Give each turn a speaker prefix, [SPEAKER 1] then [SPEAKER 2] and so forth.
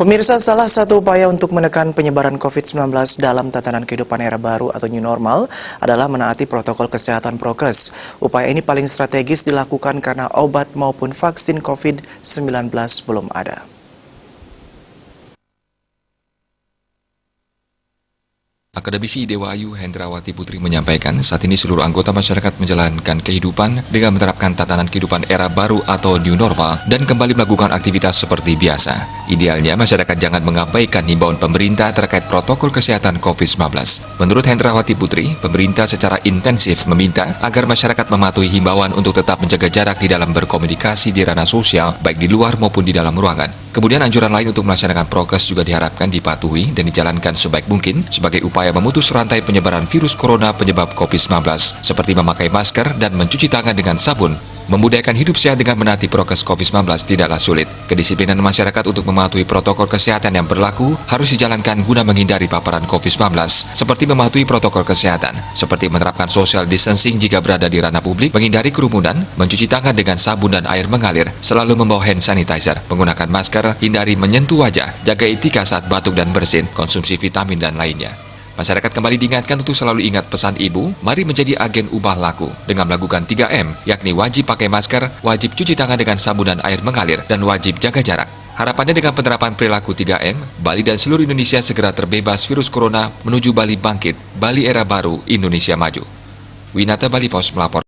[SPEAKER 1] Pemirsa, salah satu upaya untuk menekan penyebaran COVID-19 dalam tatanan kehidupan era baru atau new normal adalah menaati protokol kesehatan prokes. Upaya ini paling strategis dilakukan karena obat maupun vaksin COVID-19 belum ada.
[SPEAKER 2] Akademisi Dewa Ayu Hendrawati Putri menyampaikan saat ini seluruh anggota masyarakat menjalankan kehidupan dengan menerapkan tatanan kehidupan era baru atau new normal dan kembali melakukan aktivitas seperti biasa. Idealnya masyarakat jangan mengabaikan himbauan pemerintah terkait protokol kesehatan COVID-19. Menurut Hendrawati Putri, pemerintah secara intensif meminta agar masyarakat mematuhi himbauan untuk tetap menjaga jarak di dalam berkomunikasi di ranah sosial baik di luar maupun di dalam ruangan. Kemudian anjuran lain untuk melaksanakan prokes juga diharapkan dipatuhi dan dijalankan sebaik mungkin sebagai upaya memutus rantai penyebaran virus corona penyebab COVID-19 seperti memakai masker dan mencuci tangan dengan sabun. Membudayakan hidup sehat dengan menaati prokes COVID-19 tidaklah sulit. Kedisiplinan masyarakat untuk mematuhi protokol kesehatan yang berlaku harus dijalankan guna menghindari paparan COVID-19, seperti mematuhi protokol kesehatan, seperti menerapkan social distancing jika berada di ranah publik, menghindari kerumunan, mencuci tangan dengan sabun dan air mengalir, selalu membawa hand sanitizer, menggunakan masker, hindari menyentuh wajah, jaga etika saat batuk dan bersin, konsumsi vitamin dan lainnya. Masyarakat kembali diingatkan untuk selalu ingat pesan ibu, mari menjadi agen ubah laku dengan melakukan 3M, yakni wajib pakai masker, wajib cuci tangan dengan sabun dan air mengalir, dan wajib jaga jarak. Harapannya dengan penerapan perilaku 3M, Bali dan seluruh Indonesia segera terbebas virus corona menuju Bali bangkit, Bali era baru, Indonesia maju. Winata Bali Pos melapor.